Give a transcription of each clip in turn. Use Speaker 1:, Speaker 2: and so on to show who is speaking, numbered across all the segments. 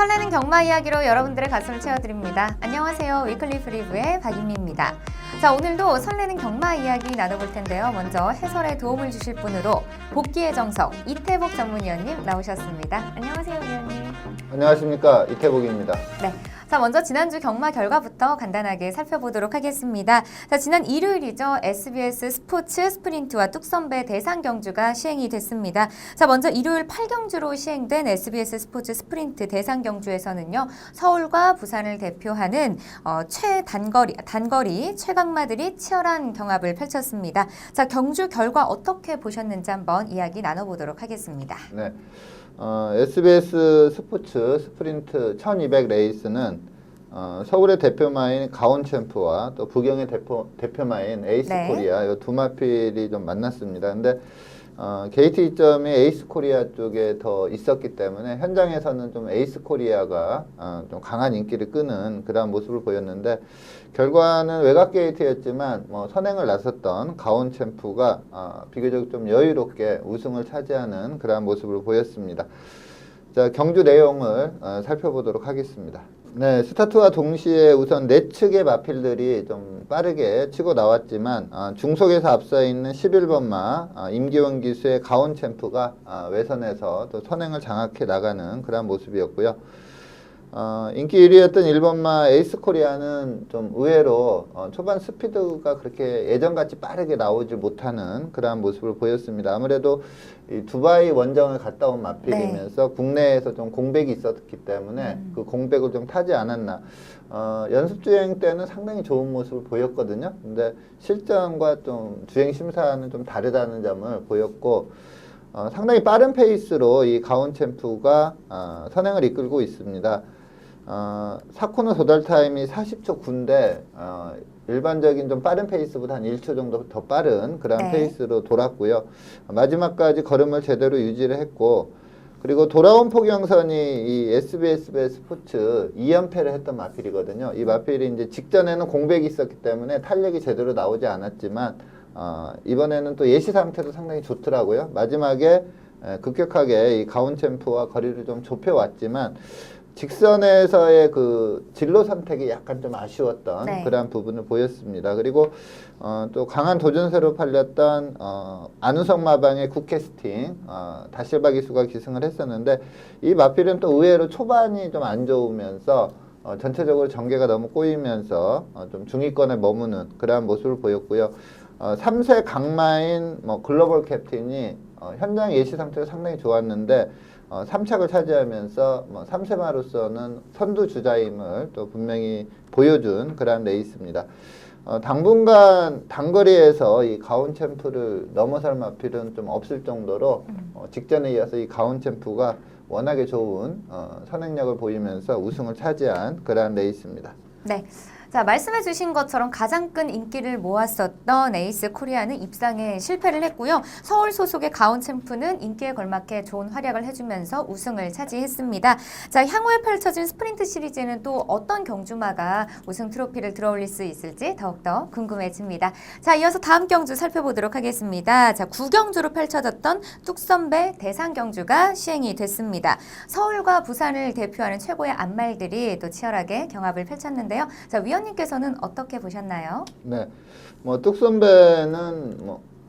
Speaker 1: 설레는 경마 이야기로 여러분들의 가슴을 채워드립니다. 안녕하세요. 위클리 프리뷰의 박인미입니다. 자, 오늘도 설레는 경마 이야기 나눠볼 텐데요. 먼저 해설에 도움을 주실 분으로 복귀의 정석 이태복 전문위원님 나오셨습니다. 안녕하세요, 위원님.
Speaker 2: 안녕하십니까, 이태복입니다.
Speaker 1: 네. 자, 먼저 지난주 경마 결과부터 간단하게 살펴보도록 하겠습니다. 자, 지난 일요일이죠. SBS 스포츠 스프린트와 뚝섬배 대상 경주가 시행이 됐습니다. 자, 먼저 일요일 8경주로 시행된 SBS 스포츠 스프린트 대상 경주에서는요. 서울과 부산을 대표하는 단거리 최강마들이 치열한 경합을 펼쳤습니다. 자, 경주 결과 어떻게 보셨는지 한번 이야기 나눠보도록 하겠습니다.
Speaker 2: 네. SBS 스포츠 스프린트 1200 레이스는 서울의 대표마인 가온챔프와 또 부경의 대표마인 에이스
Speaker 1: 네.
Speaker 2: 코리아 이 두 마필이 좀 만났습니다. 근데 게이트 이점이 에이스 코리아 쪽에 더 있었기 때문에 현장에서는 좀 에이스 코리아가 좀 강한 인기를 끄는 그런 모습을 보였는데 결과는 외곽 게이트였지만 선행을 나섰던 가온 챔프가 비교적 좀 여유롭게 우승을 차지하는 그러한 모습을 보였습니다. 자, 경주 내용을 살펴보도록 하겠습니다. 네, 스타트와 동시에 우선 네 측의 마필들이 좀 빠르게 치고 나왔지만 중속에서 앞서 있는 11번 마 임기원 기수의 가온 챔프가 외선에서 또 선행을 장악해 나가는 그런 모습이었고요. 인기 1위였던 1번마 에이스 코리아는 좀 의외로 초반 스피드가 그렇게 예전같이 빠르게 나오지 못하는 그러한 모습을 보였습니다. 아무래도 이 두바이 원정을 갔다 온 마필이면서 네. 국내에서 좀 공백이 있었기 때문에 그 공백을 좀 타지 않았나. 연습 주행 때는 상당히 좋은 모습을 보였거든요. 근데 실전과 좀 주행 심사는 좀 다르다는 점을 보였고 상당히 빠른 페이스로 이 가온 챔프가 선행을 이끌고 있습니다. 4코너 도달 타임이 40초 9인데 일반적인 좀 빠른 페이스보다 한 1초 정도 더 빠른 그런
Speaker 1: 네.
Speaker 2: 페이스로 돌았고요. 마지막까지 걸음을 제대로 유지를 했고 그리고 돌아온 포경선이 이 SBS 스포츠 2연패를 했던 마필이거든요. 이 마필이 이제 직전에는 공백이 있었기 때문에 탄력이 제대로 나오지 않았지만 이번에는 또 예시 상태도 상당히 좋더라고요. 마지막에 급격하게 이 가온 챔프와 거리를 좀 좁혀왔지만 직선에서의 그 진로 선택이 약간 좀 아쉬웠던
Speaker 1: 네.
Speaker 2: 그러한 부분을 보였습니다. 그리고 또 강한 도전세로 팔렸던 안우성 마방의 굿캐스팅 다실바 기수가 기승을 했었는데 이 마필은 또 의외로 초반이 좀 안 좋으면서 전체적으로 전개가 너무 꼬이면서 좀 중위권에 머무는 그러한 모습을 보였고요. 3세 강마인 글로벌 캡틴이 현장 예시 상태가 상당히 좋았는데 3착을 차지하면서 3세마로서는 선두 주자임을 또 분명히 보여준 그런 레이스입니다. 당분간 단거리에서 이 가온 챔프를 넘어설 마필은 좀 없을 정도로 직전에 이어서 이 가온 챔프가 워낙에 좋은 선행력을 보이면서 우승을 차지한 그런 레이스입니다.
Speaker 1: 네. 자, 말씀해 주신 것처럼 가장 큰 인기를 모았었던 에이스 코리아는 입상에 실패를 했고요. 서울 소속의 가온 챔프는 인기에 걸맞게 좋은 활약을 해주면서 우승을 차지했습니다. 자, 향후에 펼쳐진 스프린트 시리즈는 또 어떤 경주마가 우승 트로피를 들어올릴 수 있을지 더욱더 궁금해집니다. 자, 이어서 다음 경주 살펴보도록 하겠습니다. 자, 9경주로 펼쳐졌던 뚝섬배 대상 경주가 시행이 됐습니다. 서울과 부산을 대표하는 최고의 안말들이 또 치열하게 경합을 펼쳤는데요. 자, 위원님께서는 어떻게 보셨나요?
Speaker 2: 네, 뚝섬배는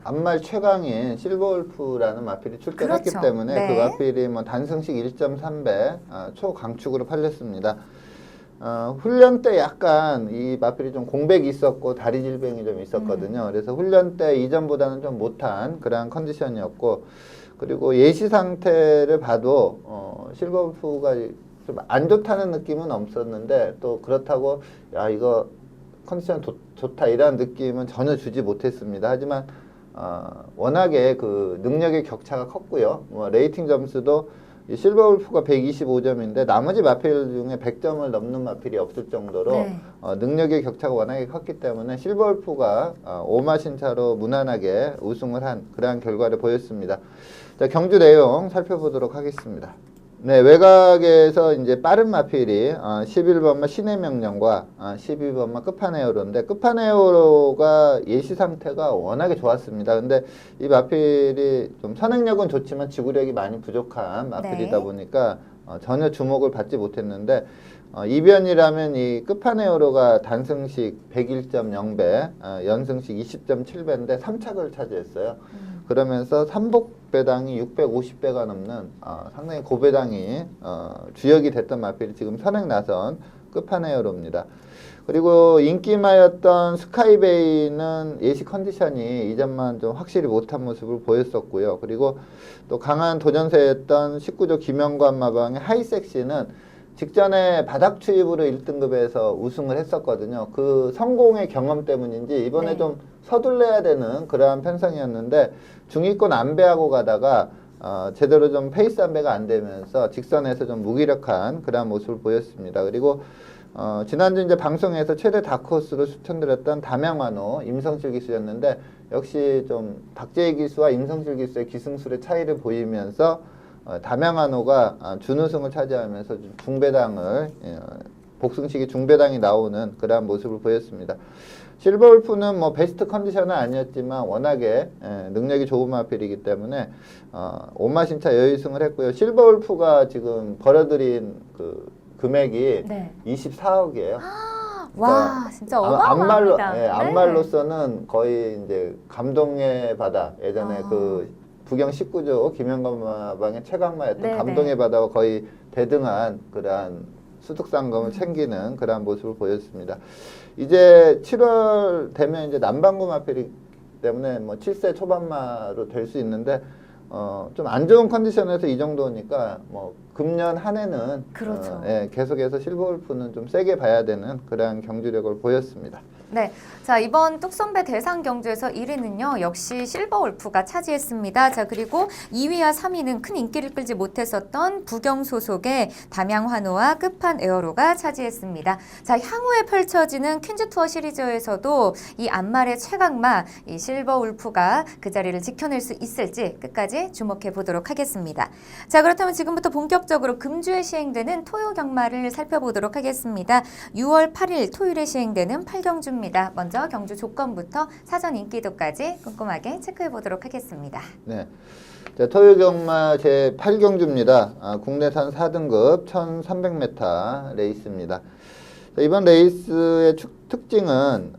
Speaker 2: 안말 최강인 실버울프라는 마필이 출전했기
Speaker 1: 그렇죠.
Speaker 2: 때문에
Speaker 1: 네.
Speaker 2: 그 마필이 단승식 1.3배 초강축으로 팔렸습니다. 훈련 때 약간 이 마필이 좀 공백이 있었고 다리 질병이 좀 있었거든요. 그래서 훈련 때 이전보다는 좀 못한 그러한 컨디션이었고 그리고 예시 상태를 봐도 실버울프가 좀 안 좋다는 느낌은 없었는데 또 그렇다고 야 이거 컨디션 좋다 이런 느낌은 전혀 주지 못했습니다. 하지만 워낙에 그 능력의 격차가 컸고요. 레이팅 점수도 이 실버울프가 125점인데 나머지 마필 중에 100점을 넘는 마필이 없을 정도로
Speaker 1: 네.
Speaker 2: 능력의 격차가 워낙에 컸기 때문에 실버울프가 5마신 차로 무난하게 우승을 한 그러한 결과를 보였습니다. 자, 경주 내용 살펴보도록 하겠습니다. 네, 외곽에서 이제 빠른 마필이 11번마 신의 명령과 12번마 끝판에어로인데 끝판에어로가 예시 상태가 워낙에 좋았습니다. 근데 이 마필이 좀 선행력은 좋지만 지구력이 많이 부족한 마필이다
Speaker 1: 네.
Speaker 2: 보니까 전혀 주목을 받지 못했는데 이변이라면 이 끝판에어로가 단승식 101.0배, 연승식 20.7배인데 3착을 차지했어요. 그러면서 삼복 배당이 650배가 넘는 상당히 고배당이 주역이 됐던 마필이 지금 선행 나선 끝판에어로입니다. 그리고 인기마였던 스카이베이는 예시 컨디션이 이전만 좀 확실히 못한 모습을 보였었고요. 그리고 또 강한 도전세였던 19조 김영관 마방의 하이섹시는 직전에 바닥 추입으로 1등급에서 우승을 했었거든요. 그 성공의 경험 때문인지 이번에
Speaker 1: 네.
Speaker 2: 좀 서둘러야 되는 그러한 편성이었는데 중위권 안배하고 가다가 제대로 좀 페이스 안배가 안 되면서 직선에서 좀 무기력한 그러한 모습을 보였습니다. 그리고 지난주 이제 방송에서 최대 다크호스로 추천드렸던 담양환호 임성실 기수였는데 역시 좀 박재희 기수와 임성실 기수의 기승술의 차이를 보이면서 담양환호가 준우승을 차지하면서 좀 중배당을 복승식이 중배당이 나오는 그러한 모습을 보였습니다. 실버울프는 뭐 베스트 컨디션은 아니었지만 워낙에 능력이 좋은 마필이기 때문에 온마신차 여유승을 했고요. 실버울프가 지금 벌어들인 그 금액이
Speaker 1: 네.
Speaker 2: 24억이에요.
Speaker 1: 와, 진짜
Speaker 2: 암말로,
Speaker 1: 어마어마합니다. 네.
Speaker 2: 암말로서는 거의 이제 감동의 바다, 예전에 그 부경 19조 김영건 마방의 최강마였던
Speaker 1: 네네.
Speaker 2: 감동의 바다와 거의 대등한 그러한 수득상금을 챙기는 그러한 모습을 보였습니다. 이제 7월 되면 이제 남반구 마필이기 때문에 뭐 7세 초반마로 될 수 있는데 좀 안 좋은 컨디션에서 이 정도니까 뭐 금년 한 해는
Speaker 1: 그렇죠.
Speaker 2: 계속해서 실버울프는 좀 세게 봐야 되는 그러한 경주력을 보였습니다.
Speaker 1: 네, 자 이번 뚝선배 대상 경주에서 1위는요 역시 실버울프가 차지했습니다. 자 그리고 2위와 3위는 큰 인기를 끌지 못했었던 부경 소속의 담양환호와 끝판에어로가 차지했습니다. 자 향후에 펼쳐지는 퀸즈 투어 시리즈에서도 이 안말의 최강마 이 실버울프가 그 자리를 지켜낼 수 있을지 끝까지 주목해 보도록 하겠습니다. 자 그렇다면 지금부터 본격적으로 금주에 시행되는 토요 경마를 살펴보도록 하겠습니다. 6월 8일 토요일에 시행되는 8경주입니다. 먼저 경주 조건부터 사전 인기도까지 꼼꼼하게 체크해 보도록 하겠습니다.
Speaker 2: 네. 자, 토요경마 제 8경주입니다. 국내산 4등급 1300m 레이스입니다. 자, 이번 레이스의 특징은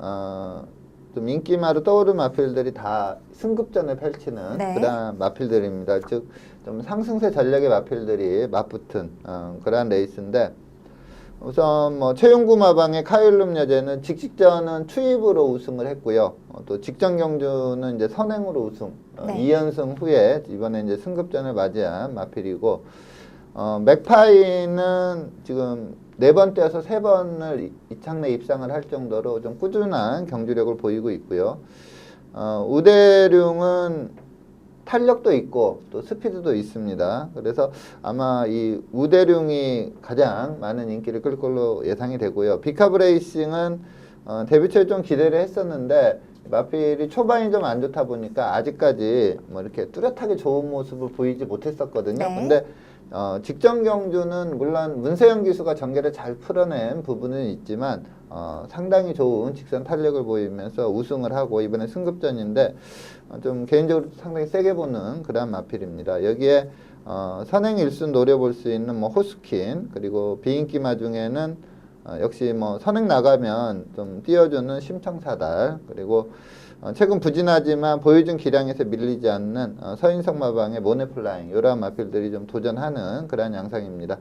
Speaker 2: 좀 인기마로 떠오른 마필들이 다 승급전을 펼치는
Speaker 1: 네.
Speaker 2: 그러한 마필들입니다. 즉 좀 상승세 전략의 마필들이 맞붙은 그러한 레이스인데 우선 뭐 최용구 마방의 카일룸 여제는 직직전은 추입으로 우승을 했고요. 또 직전 경주는 이제 선행으로 우승.
Speaker 1: 네.
Speaker 2: 2연승 후에 이번에 이제 승급전을 맞이한 마필이고 맥파이는 지금 4번 떼어서 3번을 이창내 입상을 할 정도로 좀 꾸준한 경주력을 보이고 있고요. 우대룡은 탄력도 있고 또 스피드도 있습니다. 그래서 아마 이 우대룡이 가장 많은 인기를 끌 걸로 예상이 되고요. 비카브레이싱은 데뷔 초에 좀 기대를 했었는데 마필이 초반이 좀 안 좋다 보니까 아직까지 뭐 이렇게 뚜렷하게 좋은 모습을 보이지 못했었거든요.
Speaker 1: 네.
Speaker 2: 근데 직전 경주는 물론 문세영 기수가 전개를 잘 풀어낸 부분은 있지만 상당히 좋은 직선 탄력을 보이면서 우승을 하고 이번에 승급전인데 좀 개인적으로 상당히 세게 보는 그런 마필입니다. 여기에 선행 1순 노려볼 수 있는 뭐 호스킨 그리고 비인기마 중에는 역시 뭐 선행 나가면 좀 띄워주는 심청사달 그리고 최근 부진하지만 보여준 기량에서 밀리지 않는 서인석 마방의 모네플라잉 이러한 마필들이 좀 도전하는 그러한 양상입니다.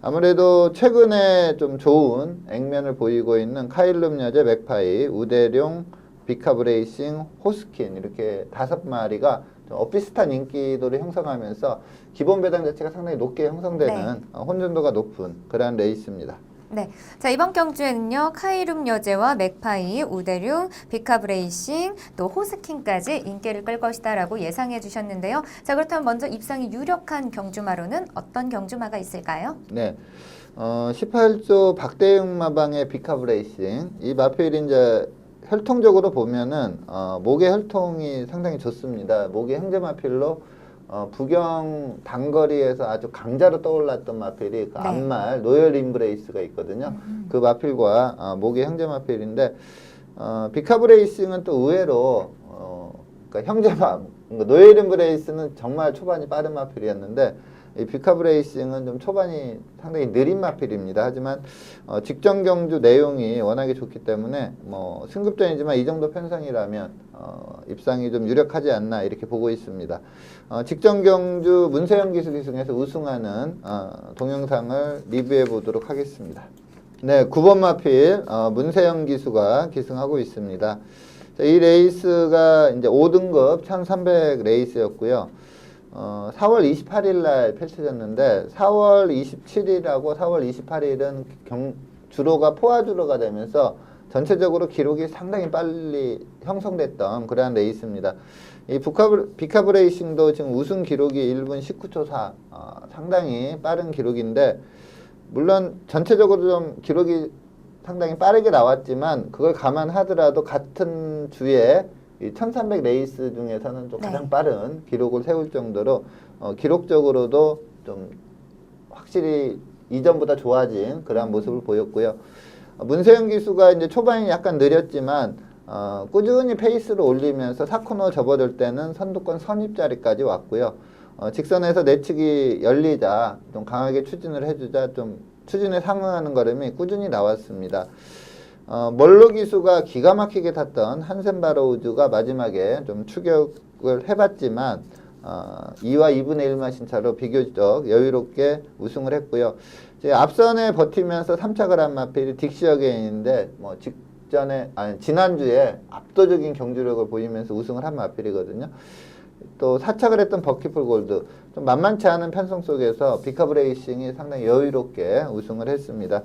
Speaker 2: 아무래도 최근에 좀 좋은 액면을 보이고 있는 카일룸 여제, 맥파이, 우대룡, 비카브레이싱, 호스킨 이렇게 5마리가 좀 비슷한 인기도를 형성하면서 기본 배당 자체가 상당히 높게 형성되는 혼전도가 높은 그러한 레이스입니다.
Speaker 1: 네, 자 이번 경주에는요 카이룸 여제와 맥파이, 우대룡, 비카브레이싱, 또 호스킨까지 인기를 끌 것이다라고 예상해 주셨는데요. 자 그렇다면 먼저 입상이 유력한 경주마로는 어떤 경주마가 있을까요?
Speaker 2: 네, 18조 박대웅 마방의 비카브레이싱 이 마필이 이제 혈통적으로 보면은 목의 혈통이 상당히 좋습니다. 목의 형제 마필로 부경 단거리에서 아주 강자로 떠올랐던 마필이 그 앞말 노열 임브레이스가 있거든요. 그 마필과 목의 형제 마필인데 비카브레이싱은 또 의외로 그러니까 노열 임브레이스는 정말 초반이 빠른 마필이었는데 이 비카브 레이싱은 좀 초반이 상당히 느린 마필입니다. 하지만 직전 경주 내용이 워낙에 좋기 때문에 뭐 승급전이지만 이 정도 편성이라면 입상이 좀 유력하지 않나 이렇게 보고 있습니다. 직전 경주 문세영 기수 기승에서 우승하는 동영상을 리뷰해 보도록 하겠습니다. 네, 9번 마필 문세영 기수가 기승하고 있습니다. 자, 이 레이스가 이제 5등급 1300 레이스였고요. 4월 28일 날 펼쳐졌는데 4월 27일하고 4월 28일은 주로가 포화 주로가 되면서 전체적으로 기록이 상당히 빨리 형성됐던 그러한 레이스입니다. 이 비카브 레이싱도 지금 우승 기록이 1분 19초 4 상당히 빠른 기록인데 물론 전체적으로 좀 기록이 상당히 빠르게 나왔지만 그걸 감안하더라도 같은 주에 이 1300 레이스 중에서는 좀 가장 빠른 기록을 세울 정도로 기록적으로도 좀 확실히 이전보다 좋아진 그런 모습을 보였고요. 문세영 기수가 이제 초반이 약간 느렸지만 꾸준히 페이스를 올리면서 4코너 접어들 때는 선두권 선입 자리까지 왔고요. 직선에서 내측이 열리자 좀 강하게 추진을 해주자 좀 추진에 상응하는 걸음이 꾸준히 나왔습니다. 멀로 기수가 기가 막히게 탔던 한센바로우즈가 마지막에 좀 추격을 해봤지만 2와 2분의 1 마신차로 비교적 여유롭게 우승을 했고요. 이제 앞선에 버티면서 3착을 한 마필이 딕시어게인인데 뭐 지난주에 압도적인 경주력을 보이면서 우승을 한 마필이거든요. 또 4착을 했던 버키풀 골드 좀 만만치 않은 편성 속에서 비카브 레이싱이 상당히 여유롭게 우승을 했습니다.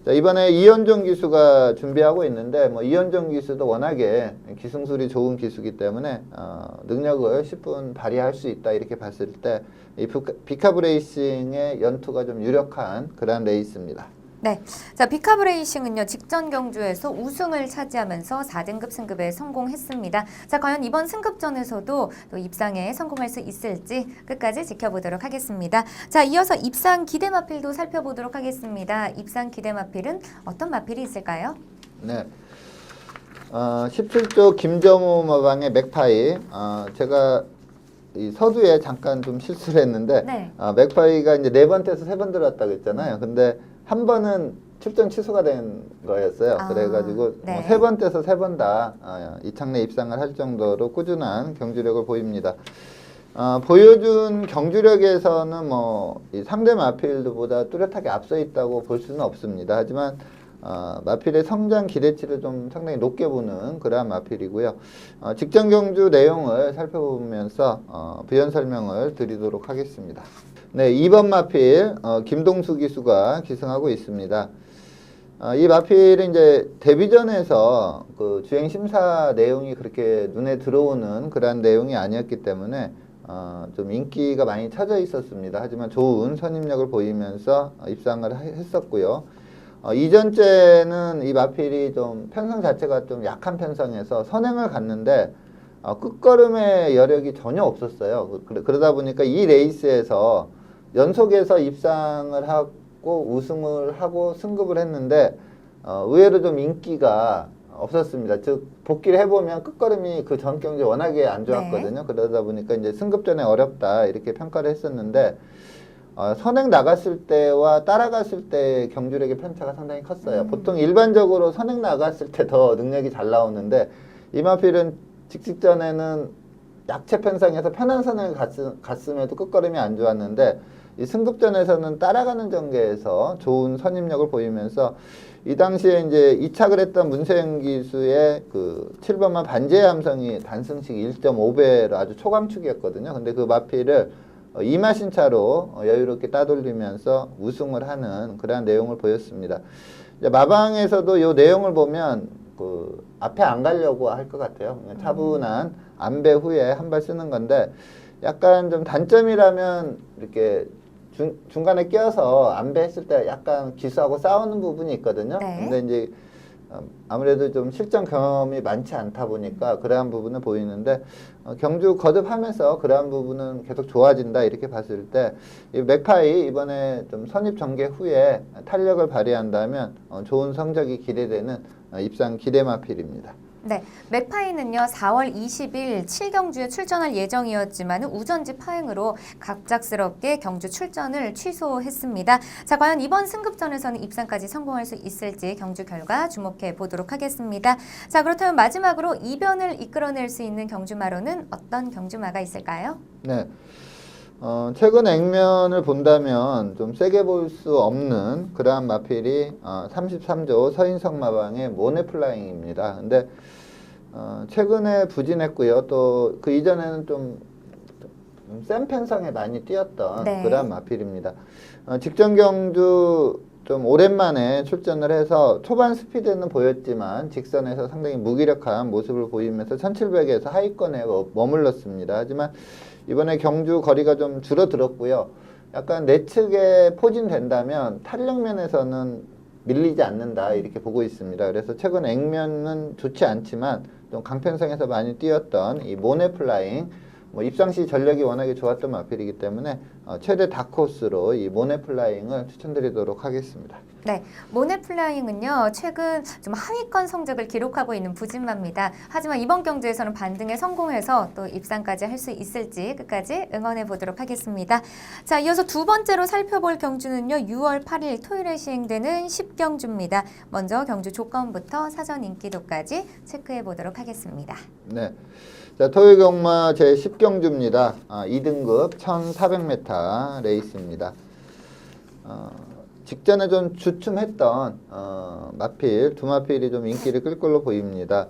Speaker 2: 자, 이번에 이현종 기수가 준비하고 있는데 뭐 이현종 기수도 워낙에 기승술이 좋은 기수기 때문에 능력을 10분 발휘할 수 있다 이렇게 봤을 때 이 비카브 레이싱의 연투가 좀 유력한 그런 레이스입니다.
Speaker 1: 네, 자 비카브 레이싱은요 직전 경주에서 우승을 차지하면서 4등급 승급에 성공했습니다. 자 과연 이번 승급전에서도 또 입상에 성공할 수 있을지 끝까지 지켜보도록 하겠습니다. 자 이어서 입상 기대 마필도 살펴보도록 하겠습니다. 입상 기대 마필은 어떤 마필이 있을까요?
Speaker 2: 네, 17조 김정우 마방의 맥파이 제가 이 서두에 잠깐 좀 실수를 했는데
Speaker 1: 네.
Speaker 2: 맥파이가 이제 4번 떼서 3번 들어왔다고 했잖아요. 근데 한 번은 출전 취소가 된 거였어요. 그래가지고
Speaker 1: 네.
Speaker 2: 3번 떼서 3번 다 이창래 입상을 할 정도로 꾸준한 경주력을 보입니다. 보여준 경주력에서는 뭐 이 상대 마필드보다 뚜렷하게 앞서 있다고 볼 수는 없습니다. 하지만 마필의 성장 기대치를 좀 상당히 높게 보는 그러한 마필이고요. 직전 경주 내용을 살펴보면서 부연 설명을 드리도록 하겠습니다. 네, 2번 마필 김동수 기수가 기승하고 있습니다. 이 마필은 이제 데뷔전에서 그 주행 심사 내용이 그렇게 눈에 들어오는 그런 내용이 아니었기 때문에 좀 인기가 많이 쳐져 있었습니다. 하지만 좋은 선임력을 보이면서 입상을 했었고요. 이전째는 이 마필이 좀 편성 자체가 좀 약한 편성에서 선행을 갔는데 끝걸음의 여력이 전혀 없었어요. 그러다 보니까 이 레이스에서 연속해서 입상을 하고 우승을 하고 승급을 했는데 의외로 좀 인기가 없었습니다. 즉 복귀를 해보면 끝걸음이 그 전 경기 워낙에 안 좋았거든요. 그러다 보니까 이제 승급전에 어렵다 이렇게 평가를 했었는데 선행 나갔을 때와 따라갔을 때 경주력의 편차가 상당히 컸어요. 보통 일반적으로 선행 나갔을 때 더 능력이 잘 나오는데 이 마필은 직전에는 약체 편성에서 편한 선을 갔음에도 끝걸음이 안 좋았는데 이 승급전에서는 따라가는 전개에서 좋은 선임력을 보이면서 이 당시에 이제 이착을 했던 문세영 기수의 그 7번마 반지의 함성이 단승식 1.5배로 아주 초강축이었거든요. 근데 그 마필을 2마신차로 여유롭게 따돌리면서 우승을 하는 그러한 내용을 보였습니다. 이제 마방에서도 이 내용을 보면 그 앞에 안 가려고 할 것 같아요. 차분한 안배 후에 한 발 쓰는 건데 약간 좀 단점이라면 이렇게 중간에 껴서 안배했을 때 약간 기수하고 싸우는 부분이 있거든요. 근데 이제 아무래도 좀 실전 경험이 많지 않다 보니까 그러한 부분은 보이는데 경주 거듭하면서 그러한 부분은 계속 좋아진다 이렇게 봤을 때 이 맥파이 이번에 좀 선입 전개 후에 탄력을 발휘한다면 좋은 성적이 기대되는 입상 기대 마필입니다.
Speaker 1: 네, 맥파이는요 4월 20일 7경주에 출전할 예정이었지만 우전지 파행으로 갑작스럽게 경주 출전을 취소했습니다. 자, 과연 이번 승급전에서는 입상까지 성공할 수 있을지 경주 결과 주목해 보도록 하겠습니다. 자, 그렇다면 마지막으로 이변을 이끌어낼 수 있는 경주마로는 어떤 경주마가 있을까요?
Speaker 2: 네. 최근 액면을 본다면 좀 세게 볼 수 없는 그러한 마필이 33조 서인성 마방의 모네플라잉입니다. 근데 최근에 부진했고요. 또 그 이전에는 좀 센 편성에 많이 뛰었던
Speaker 1: 네.
Speaker 2: 그러한 마필입니다. 직전 경주 좀 오랜만에 출전을 해서 초반 스피드는 보였지만 직선에서 상당히 무기력한 모습을 보이면서 1700에서 하위권에 머물렀습니다. 하지만 이번에 경주 거리가 좀 줄어들었고요. 약간 내측에 포진된다면 탄력 면에서는 밀리지 않는다 이렇게 보고 있습니다. 그래서 최근 액면은 좋지 않지만 좀 강편성에서 많이 뛰었던 이 모네플라잉 입상 시 전력이 워낙에 좋았던 마필이기 때문에 최대 다크호스로 이 모네플라잉을 추천드리도록 하겠습니다.
Speaker 1: 네, 모네플라잉은요 최근 좀 하위권 성적을 기록하고 있는 부진마입니다. 하지만 이번 경주에서는 반등에 성공해서 또 입상까지 할 수 있을지 끝까지 응원해 보도록 하겠습니다. 자, 이어서 두 번째로 살펴볼 경주는요 6월 8일 토요일에 시행되는 10경주입니다. 먼저 경주 조건부터 사전 인기도까지 체크해 보도록 하겠습니다.
Speaker 2: 네. 자, 토요일 경마 제 10경주입니다. 2등급 1400m 레이스입니다. 직전에 좀 주춤했던 마필, 두 마필이 좀 인기를 끌 걸로 보입니다.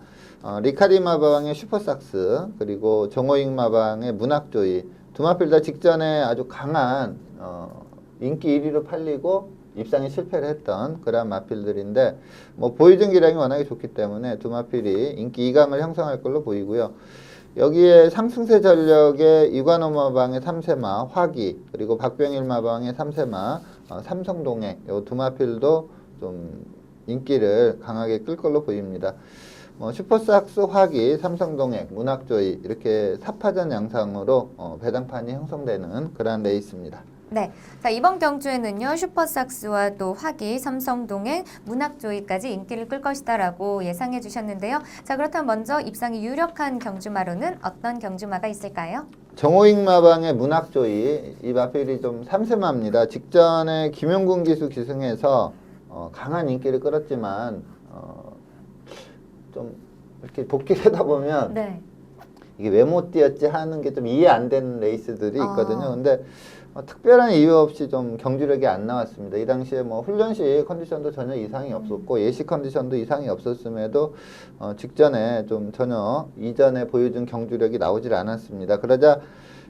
Speaker 2: 리카리 마방의 슈퍼삭스, 그리고 정호익 마방의 문학조이, 두 마필 다 직전에 아주 강한 인기 1위로 팔리고 입상에 실패를 했던 그런 마필들인데 보유증 기량이 워낙에 좋기 때문에 두 마필이 인기 2강을 형성할 걸로 보이고요. 여기에 상승세 전력의 이관호 마방의 3세마 화기, 그리고 박병일 마방의 3세마 삼성동행, 이 두 마필도 좀 인기를 강하게 끌 걸로 보입니다. 슈퍼삭스 화기, 삼성동행, 문학조이 이렇게 4파전 양상으로 배당판이 형성되는 그런 레이스입니다.
Speaker 1: 네, 자 이번 경주에는요 슈퍼삭스와 또 화기, 삼성동행, 문학조이까지 인기를 끌 것이다라고 예상해 주셨는데요. 자 그렇다면 먼저 입상이 유력한 경주마로는 어떤 경주마가 있을까요?
Speaker 2: 정호익 마방의 문학조이, 이 마필이 좀 3세마입니다. 직전에 김용군 기수 기승에서 강한 인기를 끌었지만 좀 이렇게 복귀를 하다 보면
Speaker 1: 네.
Speaker 2: 이게 왜 못 뛰었지 하는 게 좀 이해 안 되는 레이스들이 있거든요. 근데 특별한 이유 없이 좀 경주력이 안 나왔습니다. 이 당시에 훈련시 컨디션도 전혀 이상이 없었고 예시 컨디션도 이상이 없었음에도 직전에 좀 전혀 이전에 보여준 경주력이 나오질 않았습니다. 그러자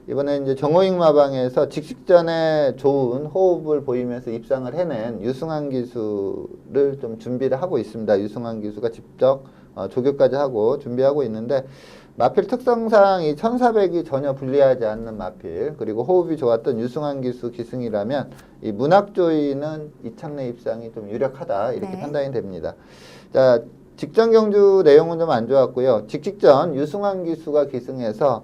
Speaker 2: 이번에 이제 정호익 마방에서 직전에 좋은 호흡을 보이면서 입상을 해낸 유승환 기수를 좀 준비를 하고 있습니다. 유승환 기수가 직접 조교까지 하고 준비하고 있는데 마필 특성상 이 1400이 전혀 불리하지 않는 마필, 그리고 호흡이 좋았던 유승환 기수 기승이라면 이 문학조이는 이창래 입상이 좀 유력하다 이렇게 판단이 됩니다. 자, 직전 경주 내용은 좀 안 좋았고요. 직전 유승환 기수가 기승해서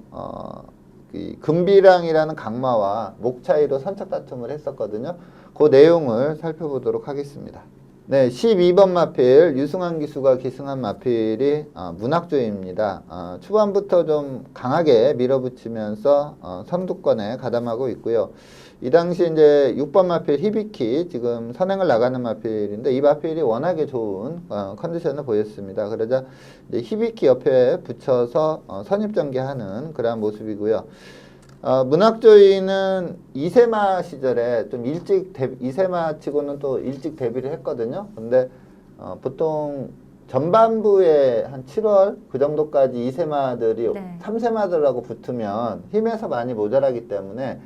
Speaker 2: 이 금비랑이라는 강마와 목 차이로 선착 다툼을 했었거든요. 그 내용을 살펴보도록 하겠습니다. 네, 12번 마필 유승환 기수가 기승한 마필이 문학조입니다. 초반부터 좀 강하게 밀어붙이면서 선두권에 가담하고 있고요. 이 당시 이제 6번 마필 히비키 지금 선행을 나가는 마필인데 이 마필이 워낙에 좋은 컨디션을 보였습니다. 그러자 이제 히비키 옆에 붙여서 선입전개하는 그러한 모습이고요. 문학조이는 2세마 시절에 좀 일찍 2세마 치고는 또 일찍 데뷔를 했거든요. 근데 보통 전반부에 한 7월 그 정도까지 2세마들이 3세마들하고 붙으면 힘에서 많이 모자라기 때문에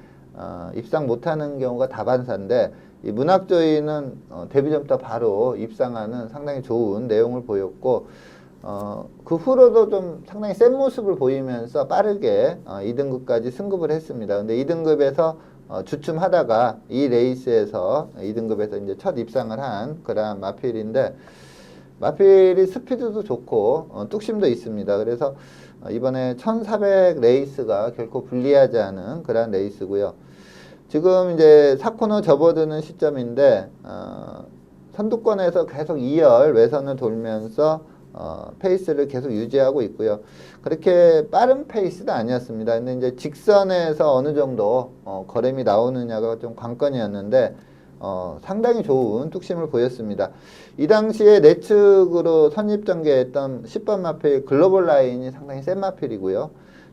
Speaker 2: 입상 못하는 경우가 다반사인데 이 문학조이는 데뷔 전부터 바로 입상하는 상당히 좋은 내용을 보였고 그 후로도 좀 상당히 센 모습을 보이면서 빠르게 2등급까지 승급을 했습니다. 근데 2등급에서 주춤하다가 이 레이스에서 2등급에서 이제 첫 입상을 한 그런 마필인데 마필이 스피드도 좋고 뚝심도 있습니다. 그래서 이번에 1400 레이스가 결코 불리하지 않은 그런 레이스고요. 지금 이제 4코너 접어드는 시점인데 선두권에서 계속 2열 외선을 돌면서 페이스를 계속 유지하고 있고요. 그렇게 빠른 페이스도 아니었습니다. 근데 이제 직선에서 어느 정도 거래미 나오느냐가 좀 관건이었는데 상당히 좋은 뚝심을 보였습니다. 이 당시에 내측으로 선입 전개했던 10번 마필 글로벌 라인이 상당히 센 마필이고요.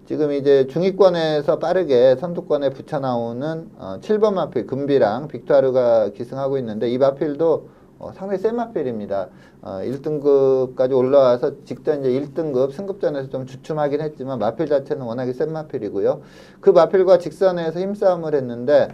Speaker 2: 지금 이제 중위권에서 빠르게 선두권에 붙여 나오는 7번 마필 금비랑 빅투아르가 기승하고 있는데 이 마필도 상당히 센 마필입니다. 1등급까지 올라와서 직전 이제 1등급 승급전에서 좀 주춤하긴 했지만 마필 자체는 워낙에 센 마필이고요. 그 마필과 직선에서 힘싸움을 했는데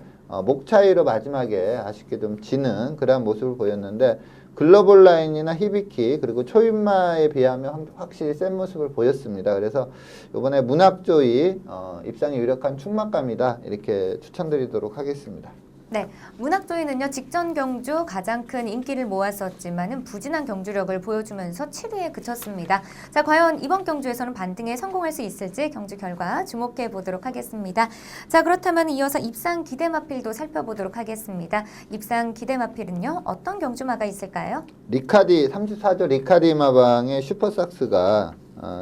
Speaker 2: 목 차이로 마지막에 아쉽게 좀 지는 그런 모습을 보였는데 글로벌 라인이나 히비키 그리고 초인마에 비하면 확실히 센 모습을 보였습니다. 그래서 이번에 문학조이 입상이 유력한 충막감이다 이렇게 추천드리도록 하겠습니다.
Speaker 1: 네, 문학조이는요 직전 경주 가장 큰 인기를 모았었지만은 부진한 경주력을 보여주면서 7위에 그쳤습니다. 자, 과연 이번 경주에서는 반등에 성공할 수 있을지 경주 결과 주목해 보도록 하겠습니다. 자, 그렇다면 이어서 입상 기대마필도 살펴보도록 하겠습니다. 입상 기대마필은요 어떤 경주마가 있을까요?
Speaker 2: 리카디 34조 리카디 마방의 슈퍼삭스가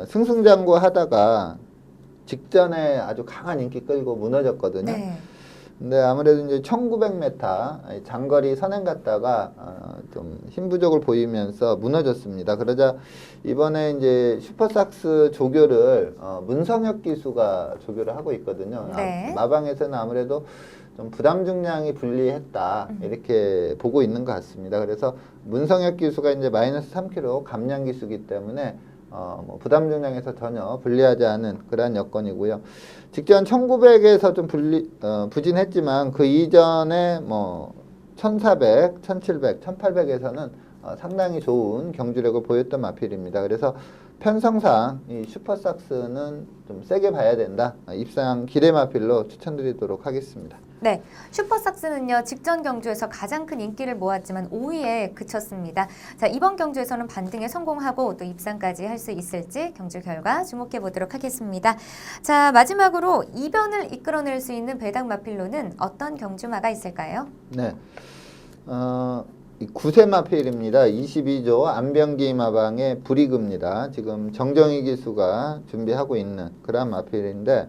Speaker 2: 승승장구하다가 직전에 아주 강한 인기 끌고 무너졌거든요.
Speaker 1: 네.
Speaker 2: 근데 아무래도 이제 1900m 장거리 선행 갔다가 좀 힘 부족을 보이면서 무너졌습니다. 그러자 이번에 이제 슈퍼삭스 조교를 문성혁 기수가 조교를 하고 있거든요.
Speaker 1: 네.
Speaker 2: 마방에서는 아무래도 좀 부담 중량이 불리했다 이렇게 보고 있는 것 같습니다. 그래서 문성혁 기수가 이제 마이너스 3kg 감량 기수기 때문에 뭐 부담 중량에서 전혀 불리하지 않은 그러한 여건이고요. 직전 1900에서 좀 부진했지만 그 이전에 뭐 1400, 1700, 1800에서는 상당히 좋은 경주력을 보였던 마필입니다. 그래서 편성상 이 슈퍼삭스는 좀 세게 봐야 된다. 입상 기대 마필로 추천드리도록 하겠습니다.
Speaker 1: 네, 슈퍼삭스는요 직전 경주에서 가장 큰 인기를 모았지만 5위에 그쳤습니다. 자, 이번 경주에서는 반등에 성공하고 또 입상까지 할 수 있을지 경주 결과 주목해 보도록 하겠습니다. 자, 마지막으로 이변을 이끌어낼 수 있는 배당 마필로는 어떤 경주마가 있을까요?
Speaker 2: 네, 구세 마필입니다. 22조 안병기 마방의 불이급입니다. 지금 정정희 기수가 준비하고 있는 그런 마필인데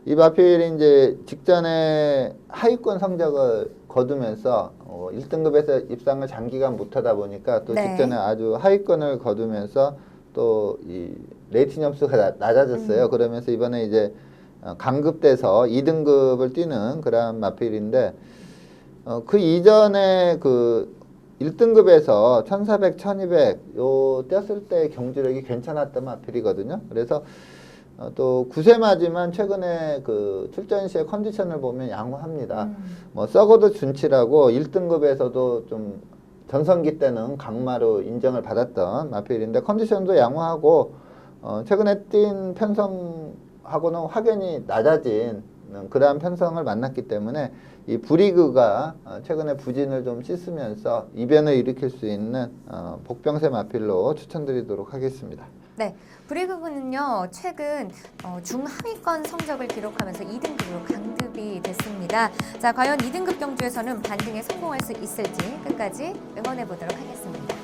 Speaker 2: 이 마필이 이제 직전에 하위권 성적을 거두면서 1등급에서 입상을 장기간 못하다 보니까 또
Speaker 1: 네.
Speaker 2: 직전에 아주 하위권을 거두면서 또 이 레이팅 점수가 낮아졌어요. 그러면서 이번에 이제 강급돼서 2등급을 뛰는 그런 마필인데 그 이전에 그 1등급에서 1400, 1200 요 뛰었을 때 경주력이 괜찮았던 마필이거든요. 그래서 또 구세마지만 최근에 그 출전 시의 컨디션을 보면 양호합니다. 뭐 썩어도 준치라고 1등급에서도 좀 전성기 때는 강마로 인정을 받았던 마필인데 컨디션도 양호하고 최근에 뛴 편성하고는 확연히 낮아진 그러한 편성을 만났기 때문에 이 브리그가 최근에 부진을 좀 씻으면서 이변을 일으킬 수 있는 복병세 마필로 추천드리도록 하겠습니다.
Speaker 1: 네, 브리그군은요 최근 중하위권 성적을 기록하면서 2등급으로 강등이 됐습니다. 자, 과연 2등급 경주에서는 반등에 성공할 수 있을지 끝까지 응원해 보도록 하겠습니다.